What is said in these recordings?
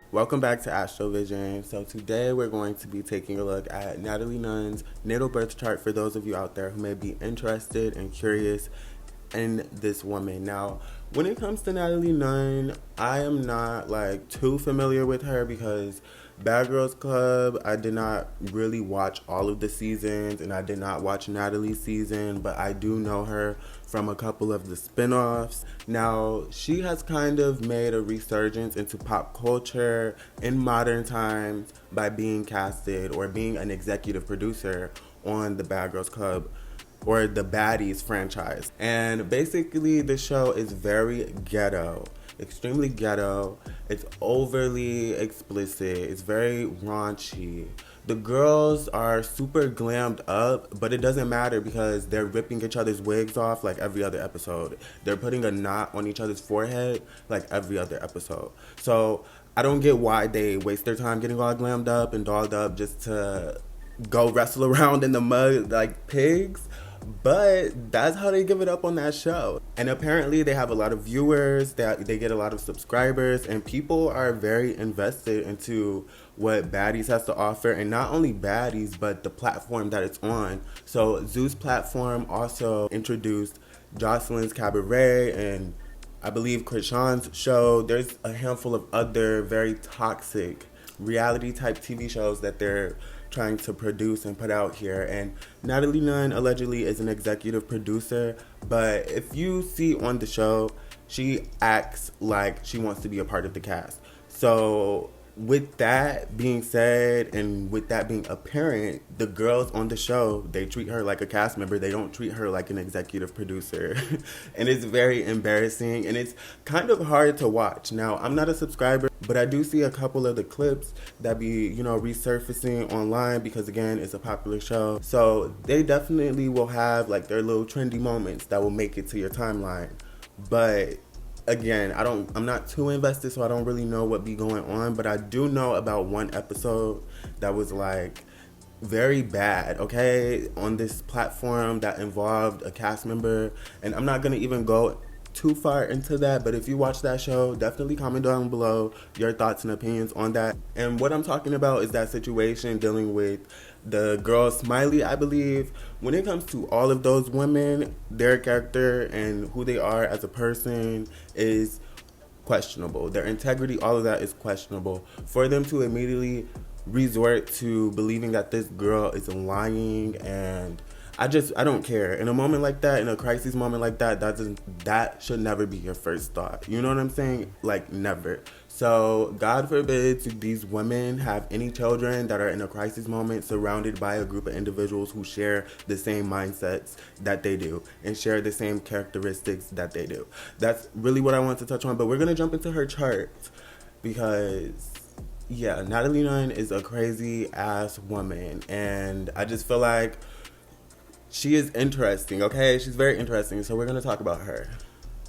Welcome back to Astrovision. So today we're going to be taking a look at Natalie Nunn's natal birth chart for those of you out there who may be interested and curious in this woman. Now, when it comes to Natalie Nunn, I am not too familiar with her because Bad Girls Club, I did not really watch all of the seasons, and I did not watch Natalie's season, but I do know her from a couple of the spin-offs. Now, she has kind of made a resurgence into pop culture in modern times by being casted or being an executive producer on the Bad Girls Club or the Baddies franchise. And basically the show is very ghetto, extremely ghetto. It's overly explicit. It's very raunchy. The girls are super glammed up, but it doesn't matter because they're ripping each other's wigs off like every other episode. They're putting a knot on each other's forehead like every other episode. So I don't get why they waste their time getting all glammed up and dolled up just to go wrestle around in the mud like pigs. But that's how they give it up on that show. And apparently they have a lot of viewers, they get a lot of subscribers, and people are very invested into what Baddies has to offer. And not only Baddies, but the platform that it's on. So Zeus platform also introduced Jocelyn's Cabaret and I believe Krishan's show. There's a handful of other very toxic reality type TV shows that they're trying to produce and put out here. And Natalie Nunn allegedly is an executive producer, but if you see on the show, she acts like she wants to be a part of the cast. So with that being said and with that being apparent, the girls on the show, they treat her like a cast member. They don't treat her like an executive producer. And it's very embarrassing and it's kind of hard to watch. Now, I'm not a subscriber, but I do see a couple of the clips that be, resurfacing online because again, it's a popular show. So they definitely will have their little trendy moments that will make it to your timeline. But again, I'm not too invested, so I don't really know what be going on, but I do know about one episode that was very bad, okay, on this platform that involved a cast member, and I'm not gonna even go too far into that, but if you watch that show, definitely comment down below your thoughts and opinions on that. And what I'm talking about is that situation dealing with the girl Smiley, I believe. When it comes to all of those women, their character and who they are as a person is questionable. Their integrity, all of that is questionable. For them to immediately resort to believing that this girl is lying, and I don't care. In a moment like that, in a crisis moment like that, that should never be your first thought. You know what I'm saying? Never. So God forbid these women have any children that are in a crisis moment surrounded by a group of individuals who share the same mindsets that they do and share the same characteristics that they do. That's really what I want to touch on, but we're going to jump into her chart because yeah, Natalie Nunn is a crazy ass woman, and I just feel like she is interesting, okay? She's very interesting, so we're going to talk about her.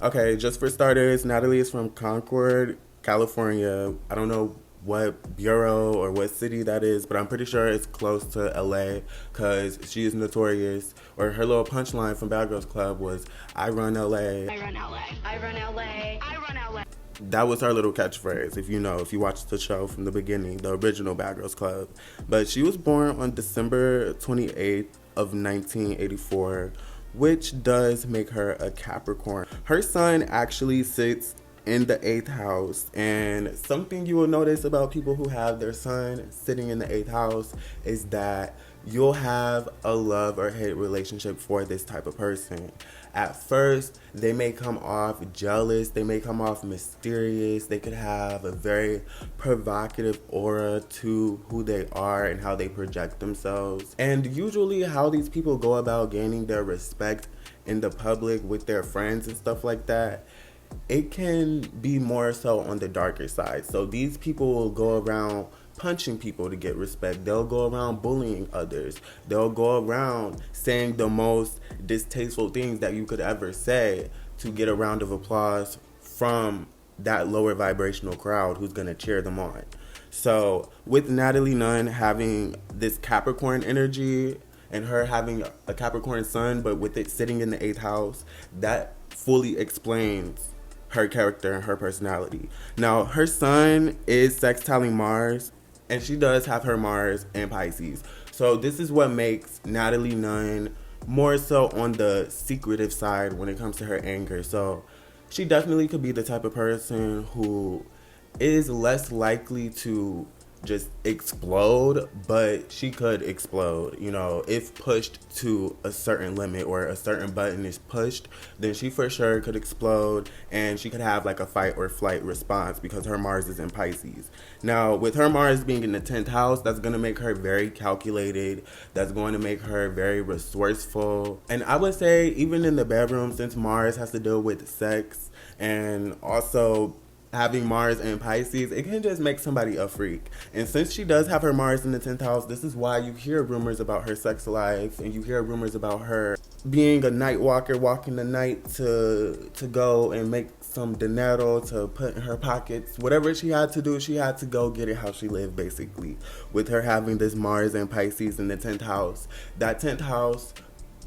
Okay, just for starters, Natalie is from Concord, California. I don't know what bureau or what city that is, but I'm pretty sure it's close to LA because she is notorious, or her little punchline from Bad Girls Club was, I run LA. I run LA. I run LA. I run LA. That was her little catchphrase, if you watched the show from the beginning, the original Bad Girls Club. But she was born on December 28th of 1984, which does make her a Capricorn. Her sun actually sits in the 8th house, and something you will notice about people who have their sun sitting in the 8th house is that you'll have a love or hate relationship for this type of person. At first, they may come off jealous, they may come off mysterious, they could have a very provocative aura to who they are and how they project themselves. And usually how these people go about gaining their respect in the public with their friends and stuff like that, it can be more so on the darker side. So these people will go around punching people to get respect. They'll go around bullying others. They'll go around saying the most distasteful things that you could ever say to get a round of applause from that lower vibrational crowd who's going to cheer them on. So with Natalie Nunn having this Capricorn energy and her having a Capricorn sun, but with it sitting in the 8th house, that fully explains her character and her personality. Now, her sun is sextiling Mars, and she does have her Mars in Pisces. So this is what makes Natalie Nunn more so on the secretive side when it comes to her anger. So she definitely could be the type of person who is less likely to just explode, but she could explode, you know, if pushed to a certain limit or a certain button is pushed, then she for sure could explode, and she could have like a fight or flight response because her Mars is in Pisces. Now, with her Mars being in the 10th house, that's going to make her very calculated, that's going to make her very resourceful, and I would say even in the bedroom, since Mars has to deal with sex and also having Mars in Pisces, it can just make somebody a freak. And since she does have her Mars in the 10th house, this is why you hear rumors about her sex life, and you hear rumors about her being a night walker, walking the night to go and make some dinero to put in her pockets. Whatever she had to do, she had to go get it how she lived, basically. With her having this Mars and Pisces in the 10th house, that 10th house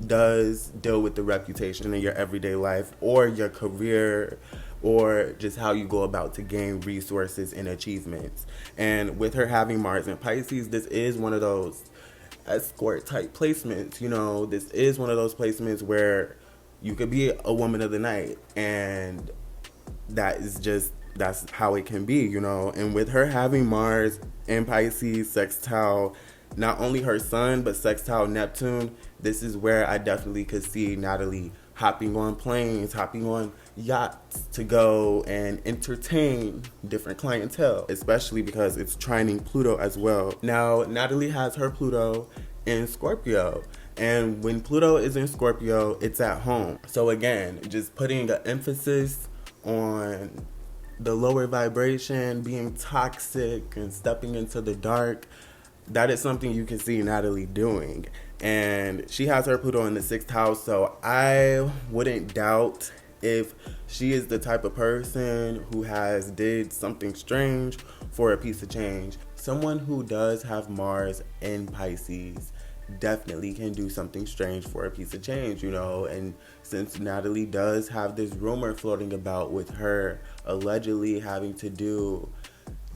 does deal with the reputation in your everyday life or your career, or just how you go about to gain resources and achievements. And with her having Mars in Pisces, this is one of those escort type placements. You know, this is one of those placements where you could be a woman of the night, and that's how it can be, you know. And with her having Mars in Pisces sextile not only her sun but sextile Neptune, this is where I definitely could see Natalie hopping on planes, hopping on yachts to go and entertain different clientele, especially because it's trining Pluto as well. Now, Natalie has her Pluto in Scorpio, and when Pluto is in Scorpio, it's at home. So again, just putting an emphasis on the lower vibration, being toxic and stepping into the dark. That is something you can see Natalie doing. And she has her Pluto in the 6th house, so I wouldn't doubt if she is the type of person who has did something strange for a piece of change. Someone who does have Mars in Pisces definitely can do something strange for a piece of change, you know. And since Natalie does have this rumor floating about with her allegedly having to do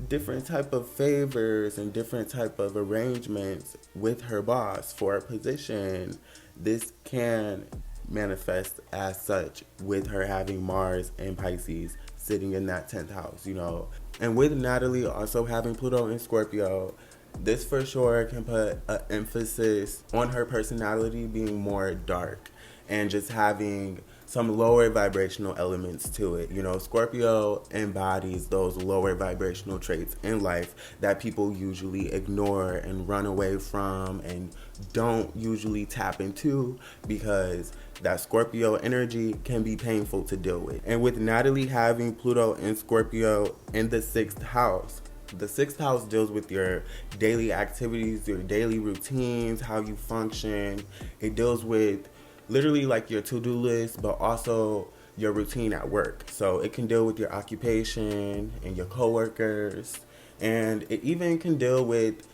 different type of favors and different type of arrangements with her boss for a position, this can manifest as such with her having Mars and Pisces sitting in that 10th house, you know. And with Natalie also having Pluto in Scorpio, this for sure can put an emphasis on her personality being more dark and just having some lower vibrational elements to it. You know, Scorpio embodies those lower vibrational traits in life that people usually ignore and run away from and don't usually tap into, because that Scorpio energy can be painful to deal with. And with Natalie having Pluto in Scorpio in the 6th house, the 6th house deals with your daily activities, your daily routines, how you function. It deals with literally like your to-do list, but also your routine at work. So it can deal with your occupation and your coworkers, and it even can deal with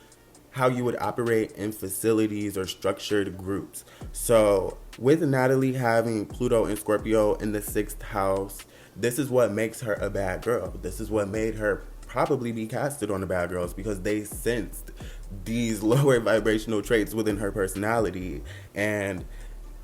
how you would operate in facilities or structured groups. So with Natalie having Pluto in Scorpio in the 6th house, this is what makes her a bad girl. This is what made her probably be casted on the bad girls, because they sensed these lower vibrational traits within her personality. And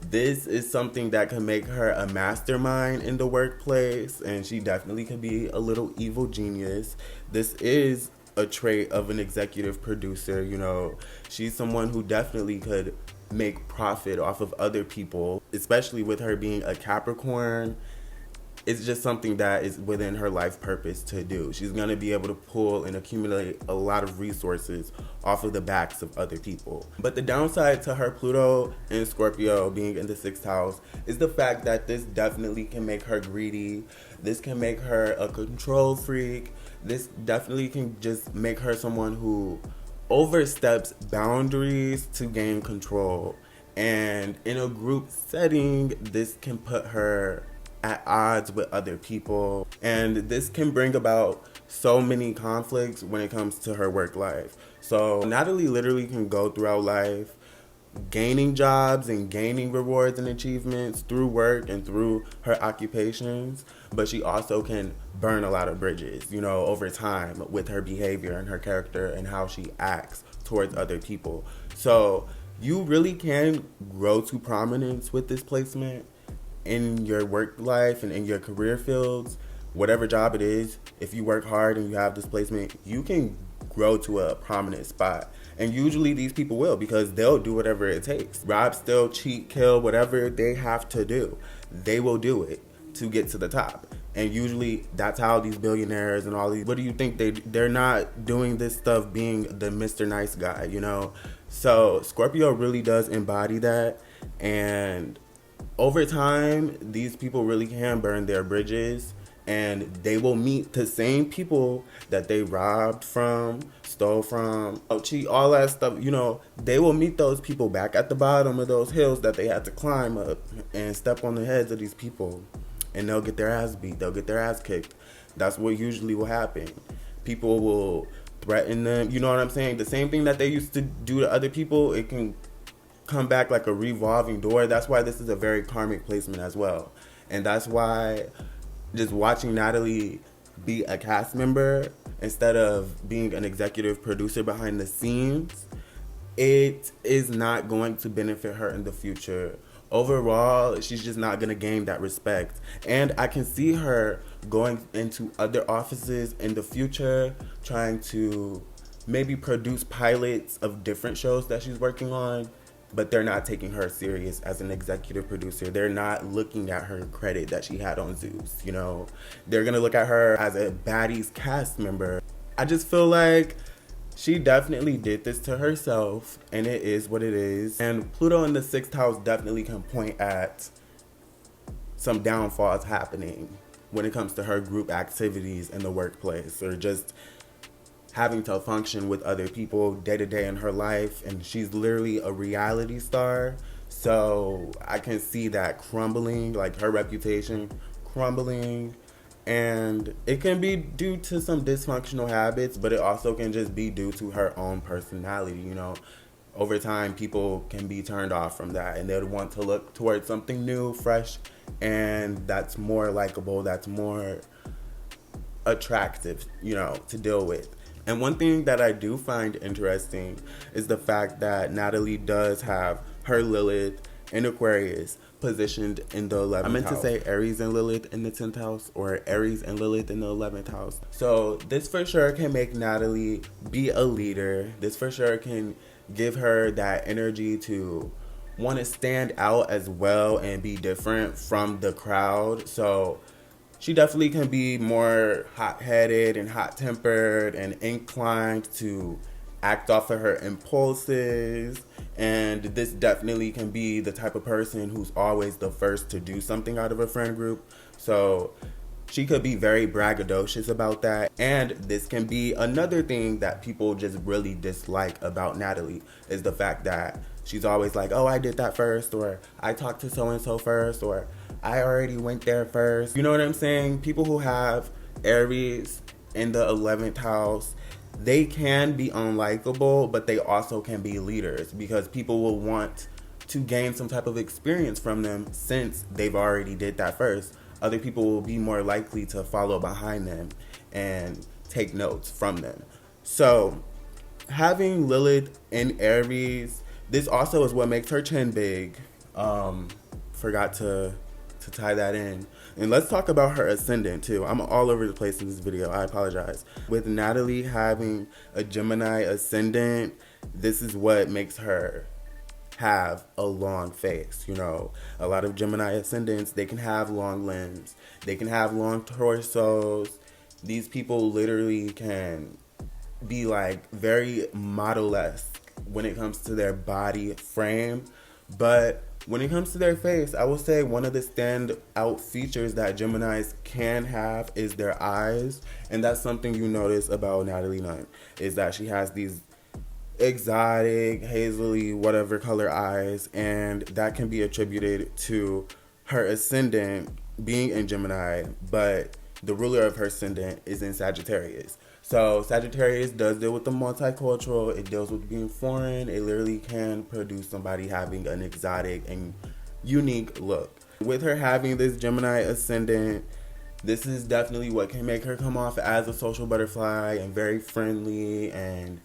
this is something that can make her a mastermind in the workplace, and she definitely could be a little evil genius. This is a trait of an executive producer, you know. She's someone who definitely could make profit off of other people, especially with her being a Capricorn. It's just something that is within her life purpose to do. She's going to be able to pull and accumulate a lot of resources off of the backs of other people. But the downside to her Pluto in Scorpio being in the 6th house is the fact that this definitely can make her greedy. This can make her a control freak. This definitely can just make her someone who oversteps boundaries to gain control. And in a group setting, this can put her at odds with other people, and this can bring about so many conflicts when it comes to her work life. So Natalie literally can go throughout life gaining jobs and gaining rewards and achievements through work and through her occupations, but she also can burn a lot of bridges, you know, over time with her behavior and her character and how she acts towards other people. So you really can grow to prominence with this placement in your work life and in your career fields, whatever job it is. If you work hard and you have this placement, you can grow to a prominent spot. And usually these people will, because they'll do whatever it takes. Rob, steal, cheat, kill, whatever they have to do, they will do it to get to the top. And usually that's how these billionaires and all these, what do you think? They're not doing this stuff being the Mr. Nice Guy, you know? So Scorpio really does embody that. And over time, these people really can burn their bridges, and they will meet the same people that they robbed from, stole from, cheat, all that stuff. You know, they will meet those people back at the bottom of those hills that they had to climb up and step on the heads of these people, and they'll get their ass beat. They'll get their ass kicked. That's what usually will happen. People will threaten them. You know what I'm saying? The same thing that they used to do to other people, it can come back like a revolving door. That's why this is a very karmic placement as well. And that's why just watching Natalie be a cast member instead of being an executive producer behind the scenes, it is not going to benefit her in the future. Overall, she's just not going to gain that respect. And I can see her going into other offices in the future, trying to maybe produce pilots of different shows that she's working on, but they're not taking her serious as an executive producer. They're not looking at her credit that she had on Zeus, you know? They're gonna look at her as a Baddie's cast member. I just feel like she definitely did this to herself, and it is what it is. And Pluto in the 6th house definitely can point at some downfalls happening when it comes to her group activities in the workplace, or just having to function with other people day to day in her life. And she's literally a reality star, so I can see that crumbling, like her reputation crumbling. And it can be due to some dysfunctional habits, but it also can just be due to her own personality, you know. Over time, people can be turned off from that, and they'd want to look towards something new, fresh, and that's more likable, that's more attractive, you know, to deal with. And one thing that I do find interesting is the fact that Natalie does have her Lilith in Aquarius positioned in the 11th house. I meant to say Aries and Lilith in the 10th house, or Aries and Lilith in the 11th house. So this for sure can make Natalie be a leader. This for sure can give her that energy to want to stand out as well and be different from the crowd. So she definitely can be more hot-headed and hot-tempered and inclined to act off of her impulses. And this definitely can be the type of person who's always the first to do something out of a friend group. So she could be very braggadocious about that. And this can be another thing that people just really dislike about Natalie, is the fact that she's always like, oh, I did that first, or I talked to so-and-so first, or I already went there first. You know what I'm saying? People who have Aries in the 11th house, they can be unlikable, but they also can be leaders, because people will want to gain some type of experience from them since they've already did that first. Other people will be more likely to follow behind them and take notes from them. So having Lilith in Aries, this also is what makes her chin big. Forgot to tie that in. And let's talk about her ascendant too. I'm all over the place in this video, I apologize. With Natalie having a Gemini ascendant, this is what makes her have a long face, you know. A lot of Gemini ascendants, they can have long limbs, they can have long torsos. These people literally can be like very model-esque when it comes to their body frame, but when it comes to their face, I will say one of the standout features that Geminis can have is their eyes. And that's something you notice about Natalie Nunn, is that she has these exotic, hazily, whatever color eyes. And that can be attributed to her ascendant being in Gemini, but the ruler of her ascendant is in Sagittarius. So Sagittarius does deal with the multicultural. It deals with being foreign. It literally can produce somebody having an exotic and unique look. With her having this Gemini ascendant, this is definitely what can make her come off as a social butterfly and very friendly, and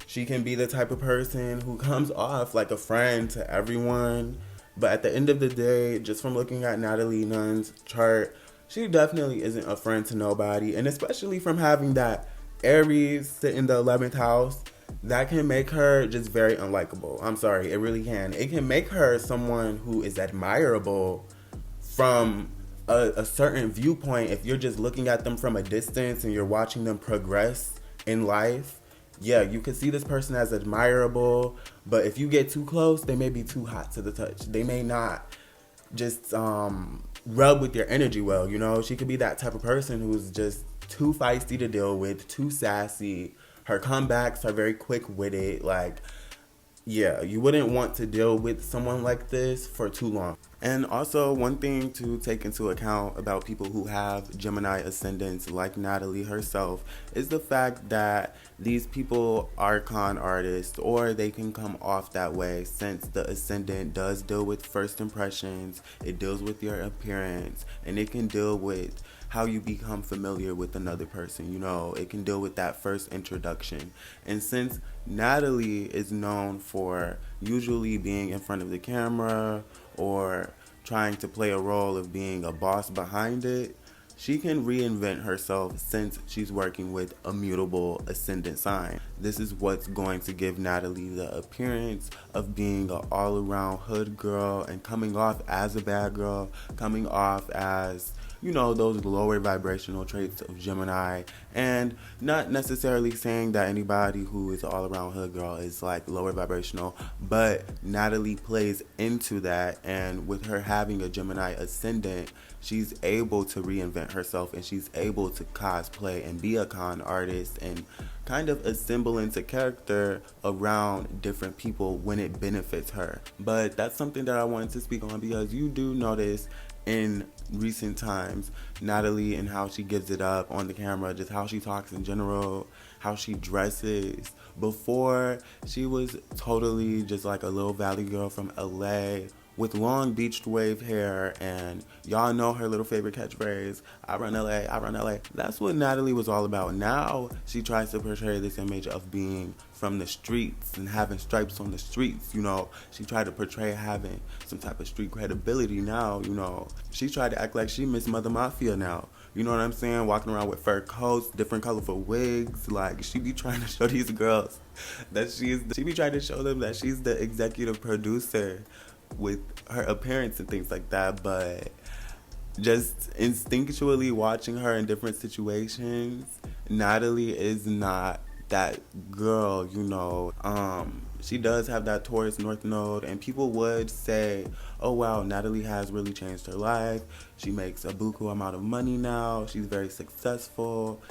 she can be the type of person who comes off like a friend to everyone. But at the end of the day, just from looking at Natalie Nunn's chart, she definitely isn't a friend to nobody. And especially from having that Aries sit in the 11th house, that can make her just very unlikable. I'm sorry, it really can. It can make her someone who is admirable from a certain viewpoint. If you're just looking at them from a distance and you're watching them progress in life, yeah, you can see this person as admirable, but if you get too close, they may be too hot to the touch. They may not just rub with your energy well, you know? She could be that type of person who's just too feisty to deal with, too sassy. Her comebacks are very quick-witted. Like, yeah, you wouldn't want to deal with someone like this for too long. And also, one thing to take into account about people who have Gemini ascendants like Natalie herself is the fact that these people are con artists, or they can come off that way, since the ascendant does deal with first impressions, it deals with your appearance, and it can deal with how you become familiar with another person. You know, it can deal with that first introduction. And since Natalie is known for usually being in front of the camera or trying to play a role of being a boss behind it, she can reinvent herself since she's working with a mutable ascendant sign. This is what's going to give Natalie the appearance of being an all-around hood girl and coming off as a bad girl, coming off as, you know, those lower vibrational traits of Gemini. And not necessarily saying that anybody who is an all-around hood girl is like lower vibrational, but Natalie plays into that, and with her having a Gemini ascendant, she's able to reinvent herself, and she's able to cosplay and be a con artist and kind of assemble into character around different people when it benefits her. But that's something that I wanted to speak on, because you do notice in recent times Natalie and how she gives it up on the camera, just how she talks in general, how she dresses. Before, she was totally just like a little valley girl from LA with long beached wave hair, and y'all know her little favorite catchphrase, I run LA, I run LA. That's what Natalie was all about. Now she tries to portray this image of being from the streets and having stripes on the streets, you know. She tried to portray having some type of street credibility now, you know. She tried to act like she Miss Mother Mafia now. You know what I'm saying? Walking around with fur coats, different colorful wigs. Like, she be trying to show these girls that she be trying to show them that she's the executive producer with her appearance and things like that. But just instinctually watching her in different situations, Natalie is not that girl, you know. She does have that Taurus North Node, and people would say, oh wow, Natalie has really changed her life. She makes a buku amount of money now. She's very successful.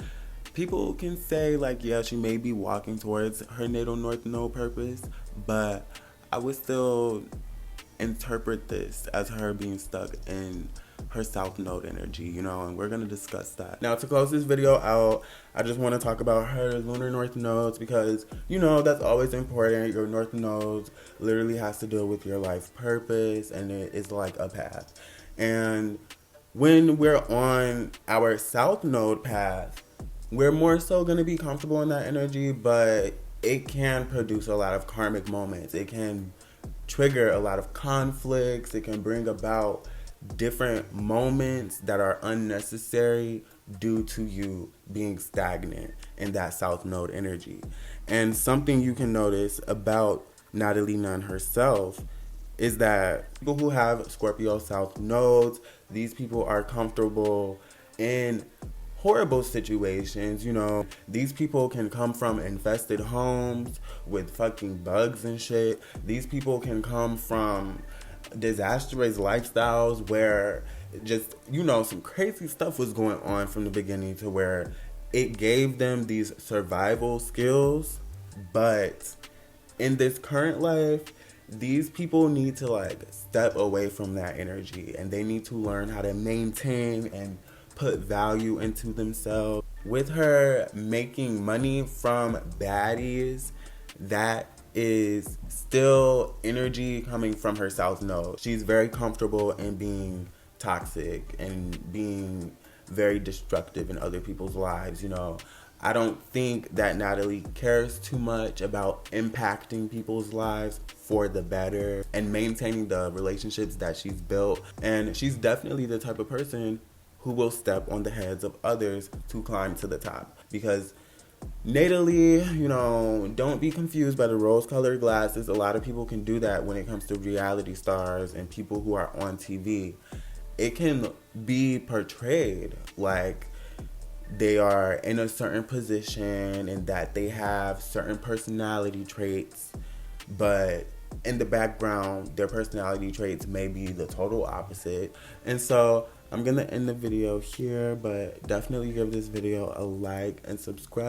People can say, like, yeah, she may be walking towards her natal North Node purpose, but I would still interpret this as her being stuck in her South Node energy, you know, and we're going to discuss that. Now, to close this video out, I just want to talk about her lunar North Nodes, because, you know, that's always important. Your North Nodes literally has to deal with your life purpose, and it is like a path. And when we're on our South Node path, we're more so going to be comfortable in that energy, but it can produce a lot of karmic moments. It can trigger a lot of conflicts. It can bring about different moments that are unnecessary due to you being stagnant in that South Node energy. And something you can notice about Natalie Nunn herself is that people who have Scorpio South Nodes, these people are comfortable in horrible situations, you know. These people can come from infested homes with fucking bugs and shit. These people can come from disastrous lifestyles where just, you know, some crazy stuff was going on from the beginning, to where it gave them these survival skills. But in this current life, these people need to like step away from that energy, and they need to learn how to maintain and put value into themselves. with her making money from baddies, that is still energy coming from her South Node. She's very comfortable in being toxic and being very destructive in other people's lives, you know. I don't think that Natalie cares too much about impacting people's lives for the better and maintaining the relationships that she's built. And she's definitely the type of person who will step on the heads of others to climb to the top. Because Natalie, you know, don't be confused by the rose-colored glasses. A lot of people can do that when it comes to reality stars and people who are on TV. It can be portrayed like they are in a certain position and that they have certain personality traits, but in the background, their personality traits may be the total opposite. And so I'm gonna end the video here, but definitely give this video a like and subscribe.